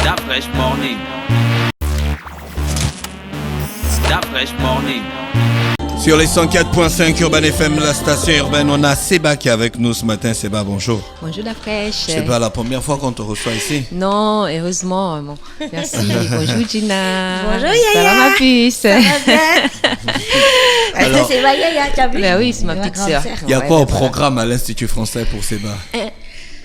That fresh morning. That fresh morning. Sur les 104.5 Urban FM, la station urbaine, on a Seba qui est avec nous ce matin. Seba, bonjour. Bonjour la fraîche. C'est pas la première fois qu'on te reçoit ici. Non, heureusement. Bon. Merci. Bonjour Gina. Bonjour Yaya. Ça va ma puce? Ça va bien. Alors, C'est ma Yaya, tu as vu? Ben oui, c'est ma petite sœur. il y a Ouais, quoi ben au programme à l'Institut français pour Seba?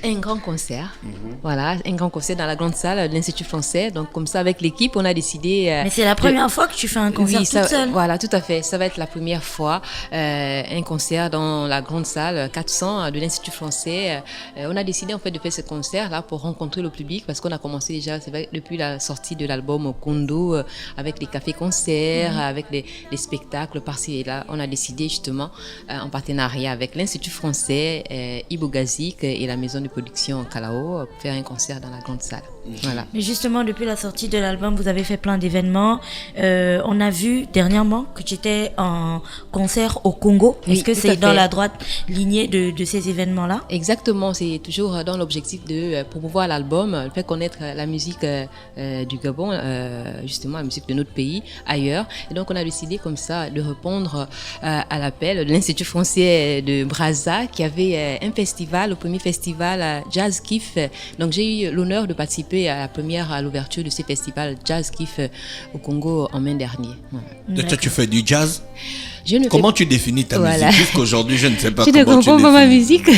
Un grand concert. Voilà, un grand concert dans la grande salle de l'Institut français. Donc comme ça, avec l'équipe, on a décidé... Mais c'est la première fois que tu fais un concert oui, toute seule. Voilà, tout à fait. Ça va être la première fois. Un concert dans la grande salle 400 de l'Institut français. On a décidé en fait de faire ce concert-là pour rencontrer le public parce qu'on a commencé déjà, c'est vrai, depuis la sortie de l'album Kondo, avec les cafés-concerts, avec les spectacles par-ci et là. On a décidé justement, en partenariat avec l'Institut français, Ibo Gazik et la maison de production Kalao, faire un concert dans la grande salle. Voilà. Mais justement, depuis la sortie de l'album, vous avez fait plein d'événements. On a vu dernièrement que tu étais en concert au Congo. Oui, Est-ce que tout à c'est dans fait. la droite lignée de ces événements-là? Exactement, c'est toujours dans l'objectif de promouvoir l'album, faire connaître la musique du Gabon, justement la musique de notre pays ailleurs. Et donc on a décidé comme ça de répondre à l'appel de l'Institut français de Brazza qui avait un festival, le premier festival Jazz Kiff. Donc j'ai eu l'honneur de participer à l'ouverture de ce festival Jazz Kiff au Congo en mai dernier. Voilà. Toi, tu fais du jazz? Je ne Comment fais... tu définis ta Voilà. musique? Jusqu'aujourd'hui, je ne sais pas Tu ne comment tu comprends pas ma définis. musique?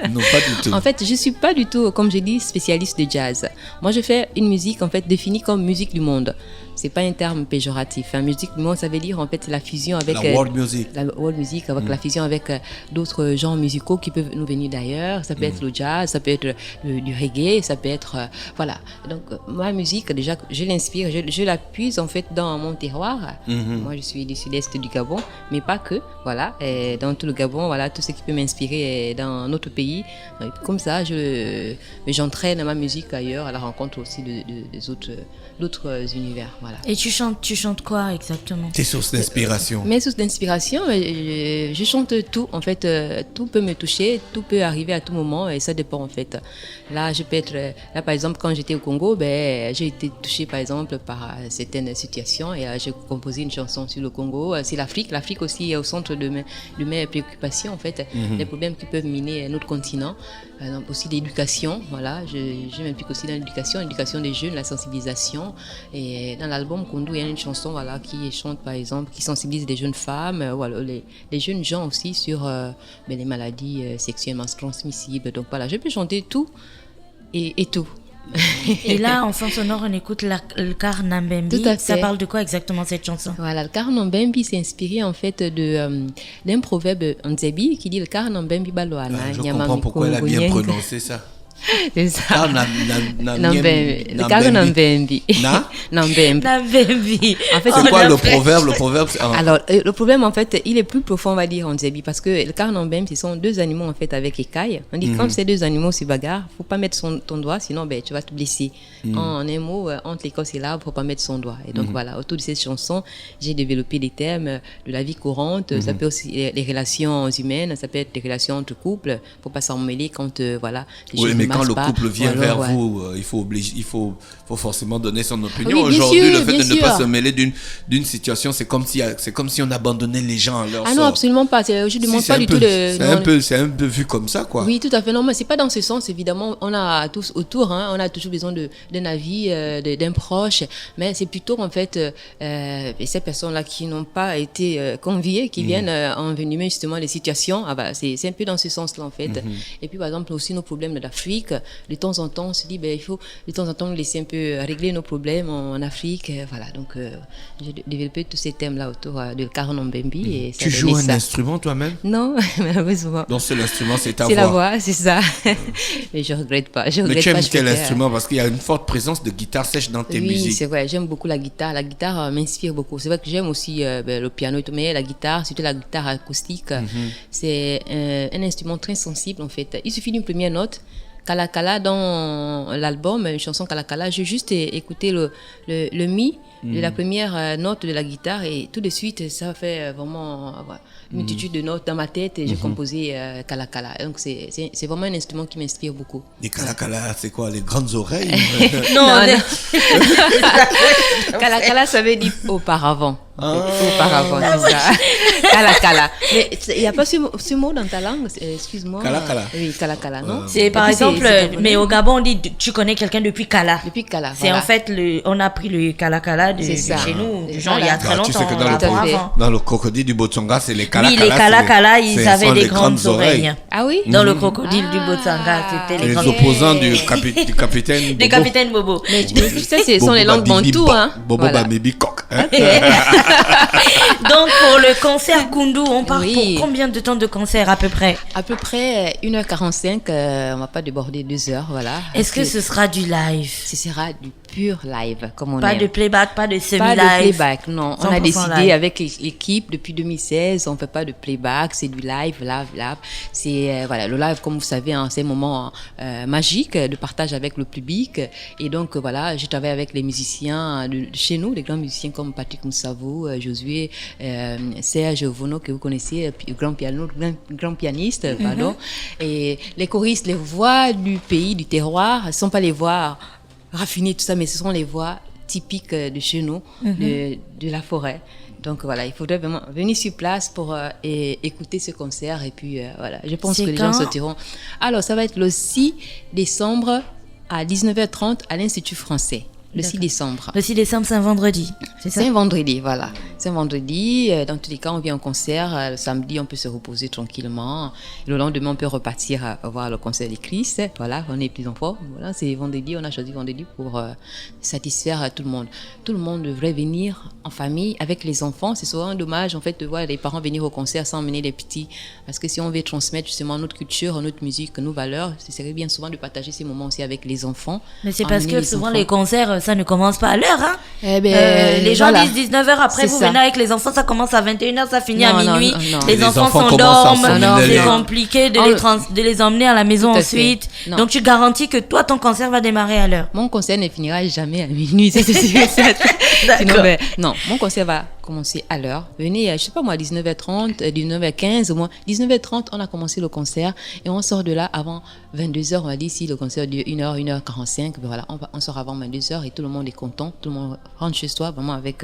Non, pas du tout. En fait, je suis pas du tout, comme je dis, spécialiste de jazz. Moi, je fais une musique en fait définie comme musique du monde. C'est pas un terme péjoratif. Musique du monde, ça veut dire en fait la fusion avec La world music. la world music, avec la fusion avec d'autres genres musicaux qui peuvent nous venir d'ailleurs. Ça peut être le jazz, ça peut être du reggae, ça peut être voilà. Donc ma musique déjà, je l'inspire, je la puise en fait dans mon terroir. Moi, je suis du sud-est du Gabon, mais pas que. Voilà, et dans tout le Gabon, voilà, tout ce qui peut m'inspirer est dans notre pays. Et comme ça, j'entraîne ma musique ailleurs à la rencontre aussi des d'autres univers. Voilà. Et tu chantes quoi exactement? Tes sources d'inspiration. Mes sources d'inspiration, je chante tout. En fait, tout peut me toucher, tout peut arriver à tout moment et ça dépend en fait. Là, je peux être là par exemple quand j'étais au Congo, j'ai été touchée par exemple par certaines situations et j'ai composé une chanson sur le Congo. C'est l'Afrique aussi est au centre de mes préoccupations en fait, les problèmes qui peuvent miner notre continent. Par exemple aussi l'éducation, voilà, je m'implique aussi dans l'éducation des jeunes, la sensibilisation. Et dans l'album Kondo, il y a une chanson voilà, qui chante par exemple, qui sensibilise les jeunes femmes, voilà, les jeunes gens aussi sur les maladies sexuellement transmissibles. Donc voilà, je peux chanter tout et tout. Et là, en fond sonore, on écoute le Car Nambembi. Tout à fait. Ça parle de quoi exactement cette chanson? Voilà, le Car Nambembi s'est inspiré en fait d'un proverbe Nzebi qui dit le Car Nambembi baloana. Je comprends pourquoi elle a bien prononcé ça. C'est ça. Le Car Nambembi. Nambembi. En fait, c'est quoi le proverbe? Alors, le problème, en fait, il est plus profond, on va dire, en Nzebi, parce que le Karnambem, ce sont deux animaux, en fait, avec écailles. On dit, quand ces deux animaux se bagarrent, faut pas mettre ton doigt, sinon, tu vas te blesser. En un mot, entre l'écorce et l'arbre, faut pas mettre son doigt. Et donc, voilà, autour de cette chanson, j'ai développé des thèmes de la vie courante. Ça peut aussi, les relations humaines, ça peut être des relations entre couples. Faut pas s'en mêler quand, voilà, les Oui, choses mais ne quand marchent le pas. couple vient Alors, vers vous, il faut forcément donner son opinion. Oui, bien Aujourd'hui, sûr, le fait de bien ne pas sûr. se mêler d'une situation, c'est comme si on abandonnait les gens à leur Ah sort. non, absolument pas. Je ne demande Si, pas du tout de... c'est un peu vu comme ça, quoi. Oui, tout à fait. Non, mais c'est pas dans ce sens, évidemment. On a tous autour, on a toujours besoin d'un avis, d'un proche. Mais c'est plutôt, en fait, ces personnes-là qui n'ont pas été conviées, qui viennent envenimer justement les situations. Ah bah, c'est un peu dans ce sens-là, en fait. Et puis, par exemple, aussi nos problèmes de l'Afrique. De temps en temps, on se dit, il faut de temps en temps laisser un peu régler nos problèmes en Afrique. Voilà. Donc, j'ai développé tous ces thèmes-là autour de Karen Mbembi. Et ça Tu a joues donné un ça. instrument toi-même? Non, malheureusement. Donc c'est l'instrument, c'est ta voix. C'est la voix, c'est ça. Mais je regrette pas. Mais tu aimes je quel préfère. instrument? Parce qu'il y a une forte présence de guitare sèche dans tes Oui, musiques. c'est vrai, j'aime beaucoup la guitare. La guitare m'inspire beaucoup. C'est vrai que j'aime aussi le piano et tout, mais la guitare, surtout la guitare acoustique, c'est un instrument très sensible en fait. Il suffit d'une première note. Kala Kala, dans l'album, une chanson Kala Kala, j'ai juste écouté le mi de la première note de la guitare et tout de suite, ça fait vraiment une multitude de notes dans ma tête et j'ai composé Kala Kala. Donc, c'est vraiment un instrument qui m'inspire beaucoup. Et Kala Kala, c'est quoi, les grandes oreilles? Non. Kala Kala, ça veut dire auparavant. Auparavant, c'est ça. Kala Kala. Mais il n'y a pas ce mot dans ta langue, excuse-moi. Kala Kala. Oui, Kala Kala, non? C'est par exemple, mais au Gabon, on dit tu connais quelqu'un depuis Kala. Depuis Kala. C'est en fait, on a pris le Kala Kala de chez nous, genre il y a très longtemps. Tu sais que dans le crocodile du Botsanga, c'est les Kala Kala. Oui, les Kala Kala, ils avaient des grandes oreilles. Ah oui? Dans le crocodile du Botsanga, c'était les opposants du capitaine Bobo. Du capitaine Bobo. Mais tu sais, ce sont les langues bantoues, hein? Bobo Babibi Coq. Donc, pour le concert Koundou, on part pour combien de temps de concert à peu près? À peu près 1h45, on ne va pas déborder 2 heures, voilà. Est-ce que ce sera du live? Ce sera du pur live, comme on aime. Pas de playback, pas de semi-live? Pas de playback, non. On a décidé live. avec l'équipe depuis 2016, on ne fait pas de playback, c'est du live. C'est, voilà, le live, comme vous savez, hein, c'est un moment magique de partage avec le public. Et donc, voilà, je travaille avec les musiciens de chez nous, les grands musiciens comme Patrick Moussavou, Josué, Serge Vono, que vous connaissez, grand pianiste, pardon. Et les choristes, les voix du pays, du terroir, ce ne sont pas les voix raffinées, tout ça, mais ce sont les voix typiques de chez nous, de la forêt. Donc voilà, il faudrait vraiment venir sur place pour écouter ce concert. Et puis voilà, je pense que les gens sauteront. Alors, ça va être le 6 décembre à 19h30 à l'Institut français. Le 6 décembre. Le 6 décembre, c'est un vendredi, c'est ça? C'est un vendredi, voilà. C'est un vendredi. Dans tous les cas, on vient au concert. Le samedi, on peut se reposer tranquillement. Le lendemain, on peut repartir voir le concert des Christ. Voilà, on est plus en forme. Voilà, c'est vendredi. On a choisi vendredi pour satisfaire tout le monde. Tout le monde devrait venir en famille avec les enfants. C'est souvent dommage, en fait, de voir les parents venir au concert sans emmener les petits. Parce que si on veut transmettre justement notre culture, notre musique, nos valeurs, ce serait bien souvent de partager ces moments aussi avec les enfants. Mais c'est parce que souvent les concerts, ça ne commence pas à l'heure, hein. Les gens disent 19h, après vous venez avec les enfants, ça commence à 21h, ça finit à minuit. Non. Les enfants s'endorment, c'est compliqué de les emmener à la maison ensuite. Donc tu garantis que toi, ton concert va démarrer à l'heure? Mon concert ne finira jamais à minuit, c'est sûr. D'accord. Non, mon concert va commencer à l'heure. Venez, je sais pas moi, 19h30, 19h15 au moins. 19h30, on a commencé le concert et on sort de là avant 22h. On va dire si le concert dure 1h, 1h45, voilà, on sort avant 22h et tout le monde est content. Tout le monde rentre chez soi vraiment avec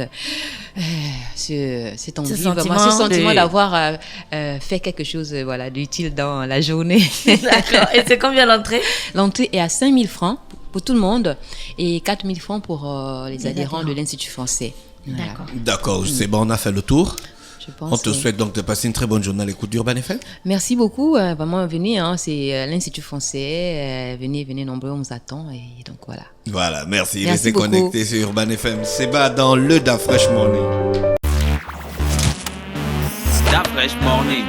cet envie, ce sentiment d'avoir fait quelque chose d'utile dans la journée. D'accord. Et c'est combien l'entrée? L'entrée est à 5 000 francs pour tout le monde et 4 000 francs pour les adhérents de l'Institut français. Voilà. D'accord, c'est bon, on a fait le tour. pense. On te souhaite donc de passer une très bonne journée à l'écoute d'Urban FM. Merci beaucoup. Vraiment, venez. C'est l'Institut français. Venez nombreux, on vous attend. Et donc, voilà. Voilà, merci. Restez connectés sur Urban FM. C'est bas dans le Da Fresh Morning. Da Fresh Morning.